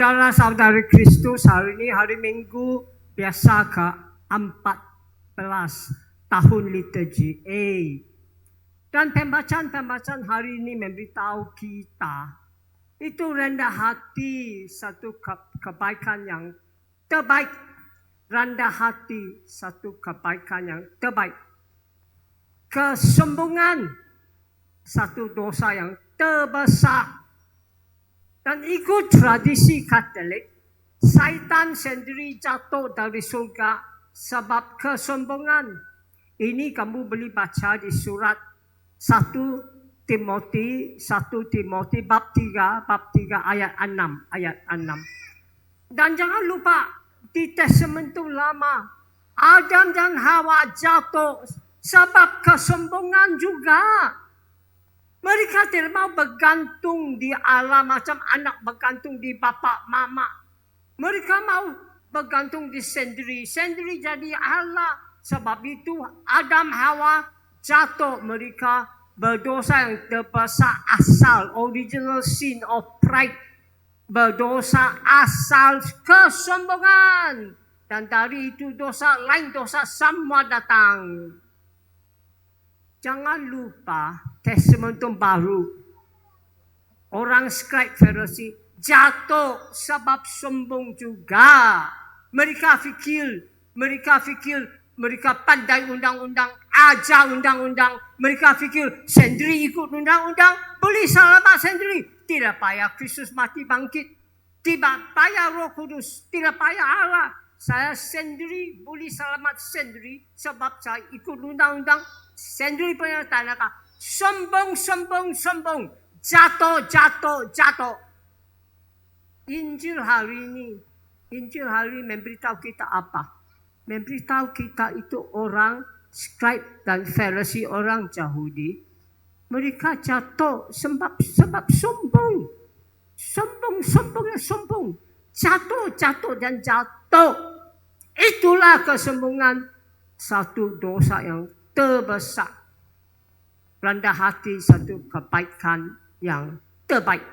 Saudara-saudara Kristus, hari ini hari Minggu biasa ke-14 tahun liturgi A. Dan pembacaan-pembacaan hari ini memberitahu kita itu rendah hati, satu kebaikan yang terbaik. Rendah hati, satu kebaikan yang terbaik. Kesombongan, satu dosa yang terbesar. Dan ikut tradisi Katolik, Satan sendiri jatuh dari surga sebab kesombongan. Ini kamu boleh baca di surat 1 Timothy bab 3 ayat 6. Dan jangan lupa di Testamentum Lama, Adam dan Hawa jatuh sebab kesombongan juga. Mereka tidak mau bergantung di Allah macam anak bergantung di bapa mama. Mereka mau bergantung di sendiri. Sendiri jadi Allah. Sebab itu Adam Hawa jatuh, mereka berdosa yang terbesar asal. Original sin of pride. Berdosa asal kesombongan. Dan dari itu dosa lain, dosa semua datang. Jangan lupa Testamentum Baru. Orang Scribe Farisi jatuh sebab sombong juga. Mereka fikir mereka pandai undang-undang, ajar undang-undang. Mereka fikir sendiri ikut undang-undang, boleh selamat sendiri. Tidak payah Kristus mati bangkit. Tidak payah Roh Kudus. Tidak payah Allah. Saya sendiri boleh selamat sendiri sebab saya ikut undang-undang. Sendiri punya tanaka. Sombong. Jatuh. Injil hari ini memberitahu kita apa? Memberitahu kita itu orang Scribe dan Farisi, orang Yahudi. Mereka jatuh sebab sombong. Sombong. Jatuh dan jatuh. Itulah kesombongan, satu dosa yang terbesar. Rendah hati, satu kebaikan yang terbaik.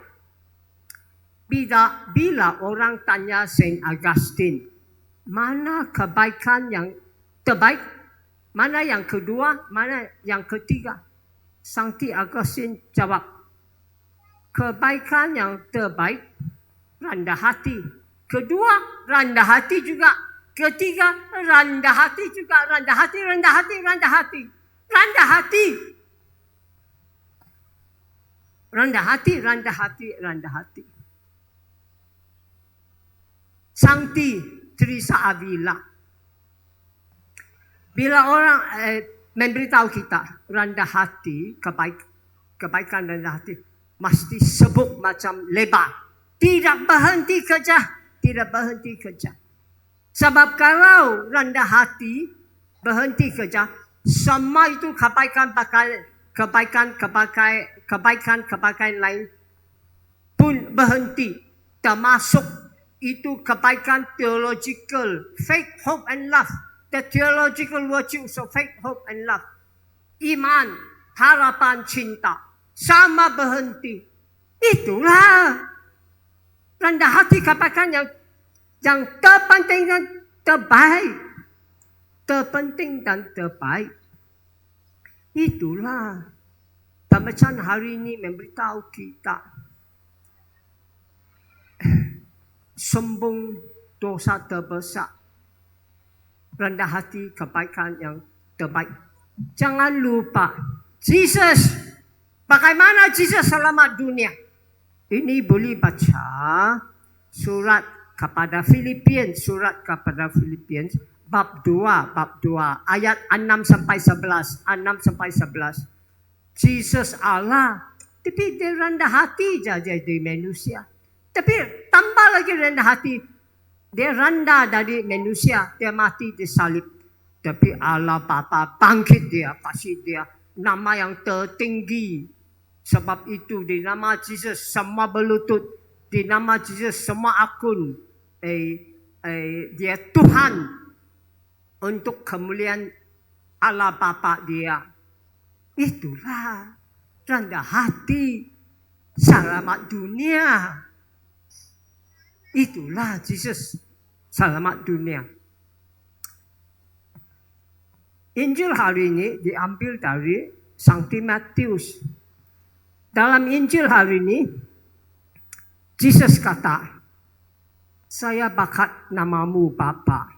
Bila orang tanya Saint Augustine, mana kebaikan yang terbaik? Mana yang kedua? Mana yang ketiga? Saint Augustine jawab, kebaikan yang terbaik, rendah hati. Kedua, rendah hati juga. Ketiga, rendah hati juga. Rendah hati. Sankti Teresa Avila. Bila orang memberitahu kita rendah hati, kebaikan rendah hati, mesti sebut macam lebar. Tidak berhenti kerja. Sebab kalau rendah hati, berhenti kerja, semua itu kebaikan lain pun berhenti. Termasuk itu kebaikan theological, faith, hope and love. The theological virtues of faith, hope and love. Iman, harapan, cinta. Sama berhenti. Itulah rendah hati, kebaikan yang terpenting dan terbaik. Itulah pembacaan hari ini memberitahu kita sombong, dosa terbesar. Rendah hati, kebaikan yang terbaik. Jangan lupa Jesus. Bagaimana Jesus selamat dunia? Ini boleh baca surat kepada Filipians bab 2 ayat 6-11. Jesus Allah, tapi dia rendah hati saja dari manusia. Tapi tambah lagi rendah hati, dia rendah dari manusia, dia mati disalib. Tapi Allah Bapa bangkit dia, kasih dia nama yang tertinggi. Sebab itu di nama Jesus semua berlutut, di nama Jesus semua akun. Dia Tuhan untuk kemuliaan Allah Bapa dia. Itulah rendah hati, selamat dunia. Itulah Jesus selamat dunia. Injil hari ini diambil dari Sankti Matius. Dalam Injil hari ini, Jesus kata, saya bakat namamu Bapa,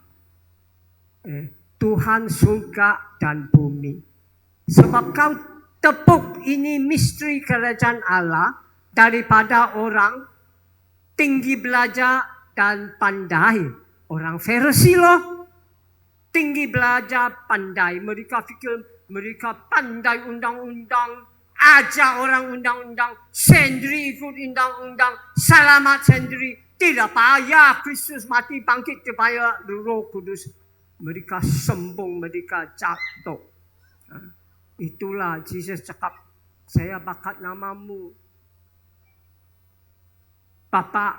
Tuhan surga dan bumi. Sebab kau tepuk ini misteri kerajaan Allah daripada orang tinggi belajar dan pandai. Orang Farisi loh, tinggi belajar pandai. Mereka fikir mereka pandai undang-undang, ajar orang undang-undang, sendiri ikut undang-undang, selamat sendiri. Tidak payah Kristus mati bangkit supaya Roh Kudus. Mereka sombong, mereka jatuh. Itulah Jesus cakap, saya bakat namamu Bapa,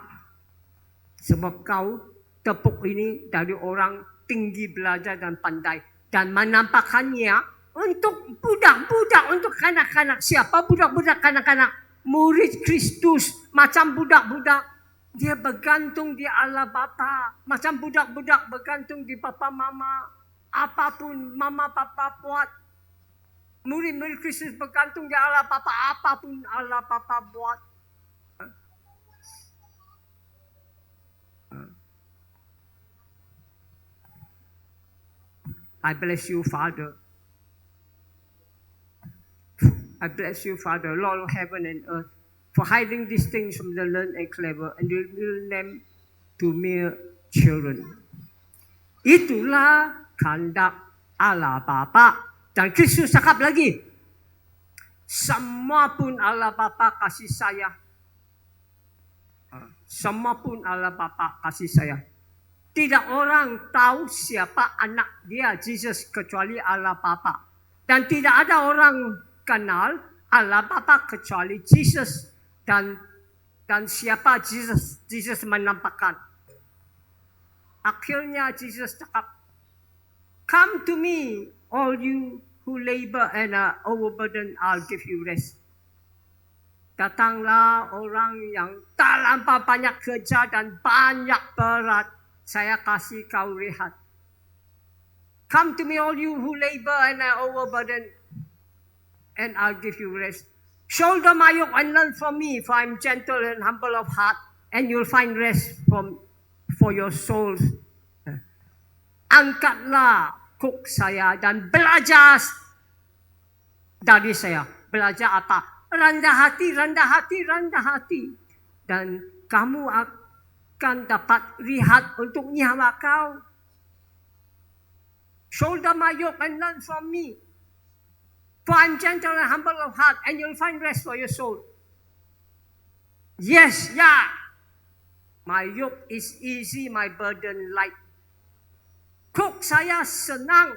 sebab kau tepuk ini dari orang tinggi belajar dan pandai. Dan menampakkannya untuk budak-budak, untuk kanak-kanak. Siapa budak-budak kanak-kanak? Murid Kristus. Macam budak-budak, dia bergantung di Allah Bapa. Macam budak-budak bergantung di Bapa Mama. Apapun Mama Papa buat. Murid-murid Kristus bergantung di Allah Bapa. Apapun Allah Bapa buat. I bless you, Father. I bless you, Father, Lord of heaven and earth, for hiding these things from the learned and clever and revealing them to mere children. Itulah kehendak Allah Bapa. Dan Kristus cakap lagi, semua pun Allah Bapa kasih saya. Semua pun Allah Bapa kasih saya. Tidak orang tahu siapa anak dia, Jesus, kecuali Allah Bapa. Dan tidak ada orang kenal Allah Bapa kecuali Jesus. Dan siapa Jesus menampakkan. Akhirnya Jesus cakap, come to me, all you who labor and are overburdened, I'll give you rest. Datanglah orang yang terlampau banyak kerja dan banyak berat. Saya kasih kau rehat. Come to me all you who labor and are overburdened, and I'll give you rest. Shoulder my yoke and learn from me, for I'm gentle and humble of heart, and you'll find rest for your souls. Angkatlah kuk saya dan belajar dari saya. Belajar apa? Rendah hati, rendah hati, rendah hati. Dan kamu akan dapat rehat untuk nyawa kau. Shoulder my yoke and learn from me. For I'm gentle and humble of heart, and you'll find rest for your soul. Yes, yeah. My yoke is easy, my burden light. Kuk saya senang,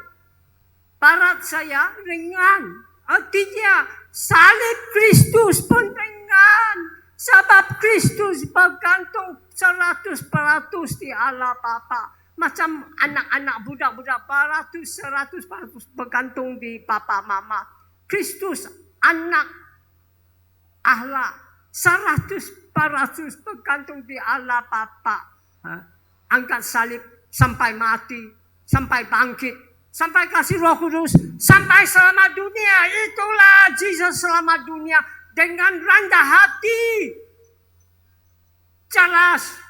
berat saya ringan. Artinya, salib Kristus pun ringan. Sebab Kristus bergantung 100% di Allah Bapa. Macam anak-anak budak-budak 100% bergantung di Bapa Mama. Kristus anak Allah 100% bergantung di Allah Bapa. Angkat salib sampai mati, sampai bangkit, sampai kasih Roh Kudus, sampai selamat dunia. Itulah Jesus selamat dunia dengan rendah hati. Jelas.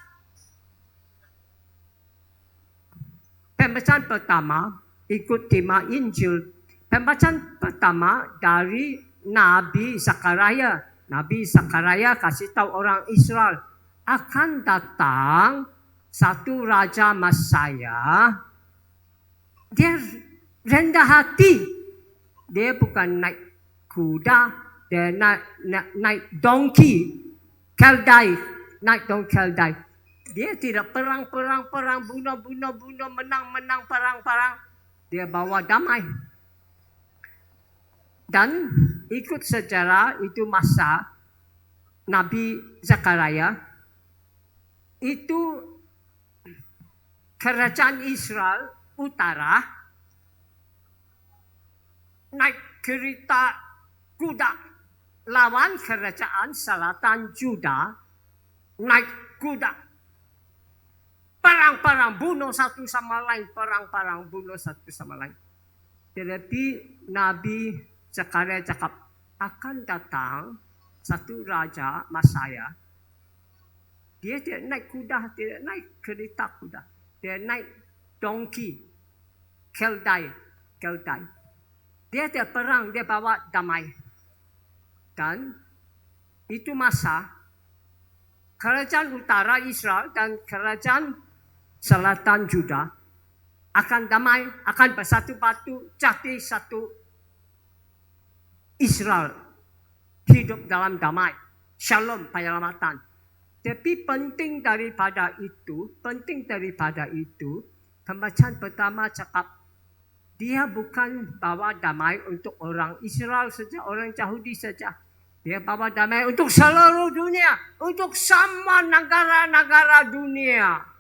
Pembacaan pertama ikut tema Injil. Pembacaan pertama dari Nabi Zakaria. Nabi Zakaria kasih tahu orang Israel akan datang satu raja Mesaya. Dia rendah hati. Dia bukan naik kuda, dia naik donkey, keldai, naik donkey keldai. Dia tidak perang, bunuh, menang, perang. Dia bawa damai. Dan ikut sejarah itu masa Nabi Zakaria, itu kerajaan Israel utara naik kereta kuda lawan kerajaan selatan Juda naik kuda. perang-perang bunuh satu sama lain, perang-perang bunuh satu sama lain. Tetapi Nabi Zakaria cakap akan datang satu raja Mesaya. Dia tidak naik kuda, tidak naik kereta kuda. Dia naik donkey, keldai. Dia tidak perang, dia bawa damai. Dan itu masa kerajaan utara Israel dan kerajaan selatan Juda akan damai, akan bersatu padu, jadi satu Israel hidup dalam damai, shalom, penyelamatan. Tapi penting daripada itu, pembacaan pertama cakap dia bukan bawa damai untuk orang Israel saja, orang Yahudi saja. Dia bawa damai untuk seluruh dunia, untuk semua negara-negara dunia.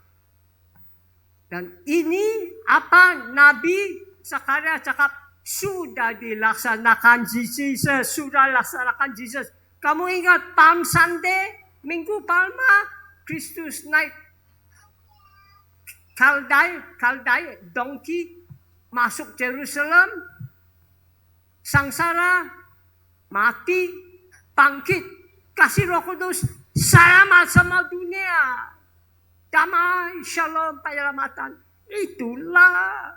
Dan ini apa Nabi Zakaria cakap sudah dilaksanakan Jesus, Kamu ingat Palm Sunday, Minggu Palma, Kristus naik kaldai, donkey, masuk Jerusalem, sangsara, mati, bangkit, kasih Roh Kudus, selamat sama dunia. Damai, shalom, penyelamatan. Itulah.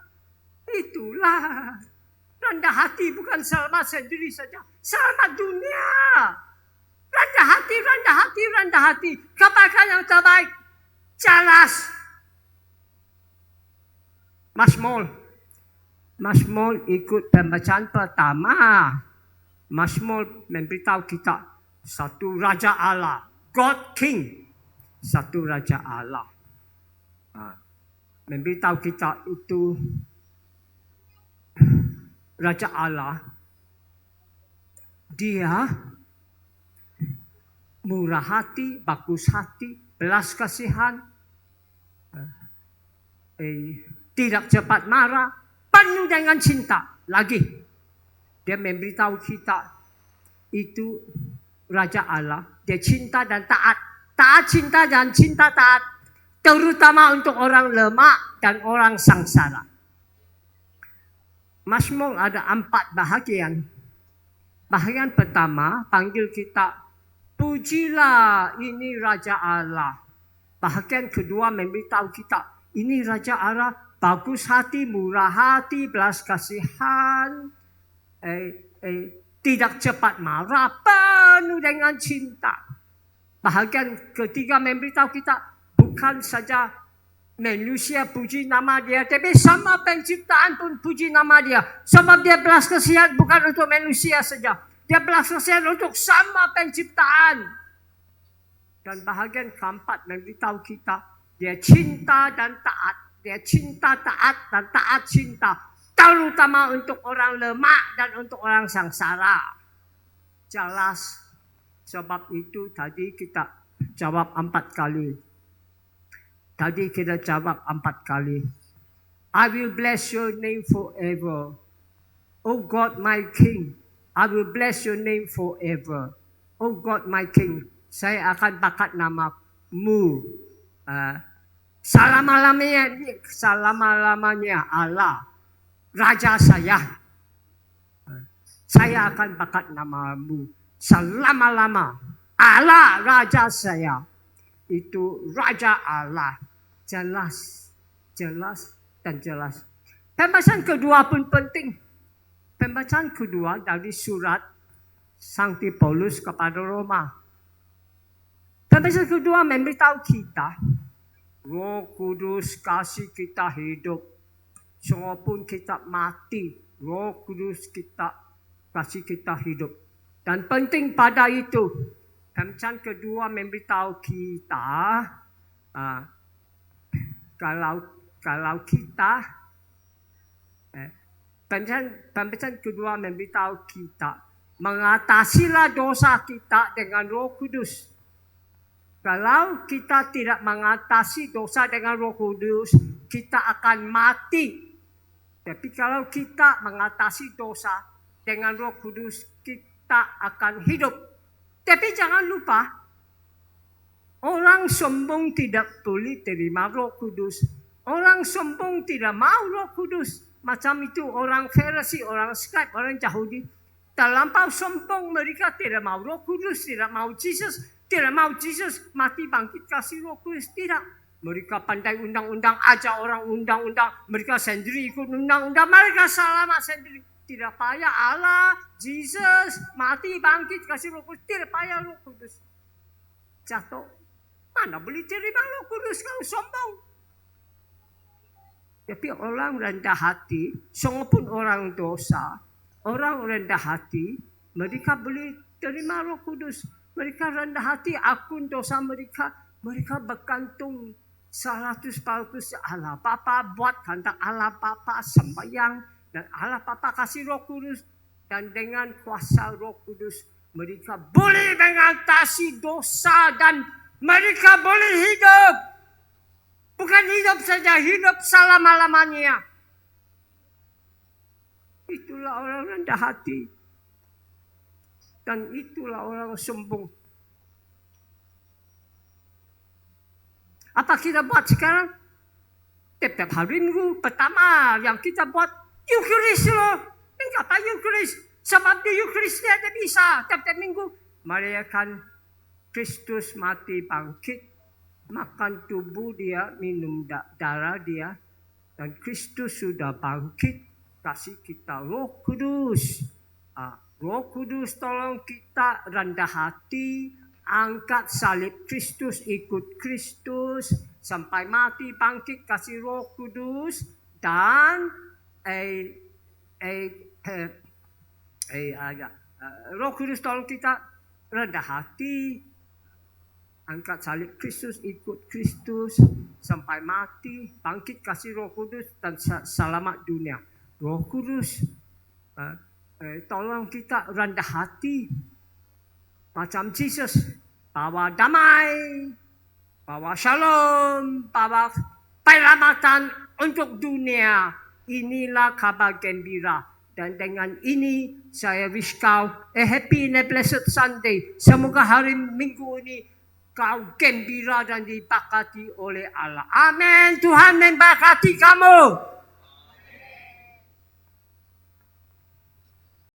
Rendah hati bukan selamat sendiri saja. Selamat dunia. Rendah hati. Kebaikan yang terbaik. Jelas. Mazmur ikut pembacaan pertama. Mazmur memberitahu kita satu Raja Allah, God King, satu Raja Allah. Memberitahu kita itu Raja Allah, dia murah hati, bagus hati, belas kasihan, tidak cepat marah, penuh dengan cinta. Lagi dia memberitahu kita itu Raja Allah. Dia cinta dan taat. Taat cinta dan cinta taat. Terutama untuk orang lemah dan orang sangsara. Mazmur ada 4 bahagian. Bahagian pertama panggil kita, pujilah ini Raja Allah. Bahagian kedua memberitahu kita, ini Raja Allah, bagus hati, murah hati, belas kasihan, tidak cepat marah, penuh dengan cinta. Bahagian ketiga memberitahu kita bukan saja manusia puji nama dia, tapi sama penciptaan pun puji nama dia. Sebab dia belas kasihan bukan untuk manusia saja, dia belas kasihan untuk sama penciptaan. Dan bahagian keempat memberitahu kita dia cinta dan taat. Dia cinta taat dan taat cinta. Terutama untuk orang lemah dan untuk orang sangsara. Jelas. Sebab itu tadi kita jawab 4 kali. I will bless your name forever. Oh God my King, I will bless your name forever. Oh God my King, saya akan bakat namamu. Selama-lamanya Allah. Raja saya akan bakat namamu selama-lama. Allah Raja saya, itu Raja Allah. Jelas dan jelas. Pembacaan kedua pun penting. Pembacaan kedua dari surat Sankti Paulus kepada Roma. Pembacaan kedua memberitahu kita, Roh Kudus kasih kita hidup. Walaupun kita mati, Roh Kudus kita kasih kita hidup. Dan penting pada itu, pembacaan kedua memberitahu kita, kalau kita, pembacaan kedua memberitahu kita, mengatasilah dosa kita dengan Roh Kudus. Kalau kita tidak mengatasi dosa dengan Roh Kudus, kita akan mati. Tapi kalau kita mengatasi dosa dengan Roh Kudus, kita akan hidup. Tapi jangan lupa, orang sombong tidak boleh terima Roh Kudus. Orang sombong tidak mau Roh Kudus. Macam itu orang Farisi, orang Scribe, orang Yahudi. Terlampau sombong, mereka tidak mau Roh Kudus, tidak mau Jesus. Tidak mau Jesus mati bangkit kasih Roh Kudus. Tidak. Mereka pandai undang-undang, ajar orang undang-undang. Mereka sendiri ikut undang-undang. Mereka selamat sendiri. Tidak payah Allah, Jesus, mati, bangkit, kasih Roh Kudus. Tidak payah Roh Kudus. Jatuh. Mana boleh terima Roh Kudus kalau sombong? Tapi orang rendah hati, sungguh orang dosa, orang rendah hati, mereka boleh terima Roh Kudus. Mereka rendah hati, akun dosa mereka bergantung 100% Allah Bapa, buat kehendak Allah Bapa, sembahyang. Dan Allah Bapa kasih Roh Kudus. Dan dengan kuasa Roh Kudus, mereka boleh mengatasi dosa dan mereka boleh hidup. Bukan hidup saja, hidup selama-lamanya. Itulah orang rendah hati. Dan itulah orang sombong. Apa kita buat sekarang? Tiap-tiap hari Minggu pertama yang kita buat Eucharis loh. Enggak apa Eucharis. Sebab di Eucharis tidak bisa. Tiap-tiap minggu merayakan Kristus mati bangkit. Makan tubuh dia, minum darah dia. Dan Kristus sudah bangkit. Kasih kita Roh Kudus. Roh Kudus tolong kita rendah hati. Angkat salib Kristus, ikut Kristus. Sampai mati bangkit kasih Roh Kudus. Dan Roh Kudus tolong kita rendah hati, angkat salib Kristus, ikut Kristus sampai mati, bangkit kasih Roh Kudus dan selamat dunia. Roh Kudus tolong kita rendah hati macam Jesus, bawa damai, bawa shalom, bawa penyelamatan untuk dunia. Inilah kabar gembira. Dan dengan ini saya wish kau a happy and a blessed Sunday. Semoga hari Minggu ini kau gembira dan diberkati oleh Allah. Amin. Tuhan memberkati kamu.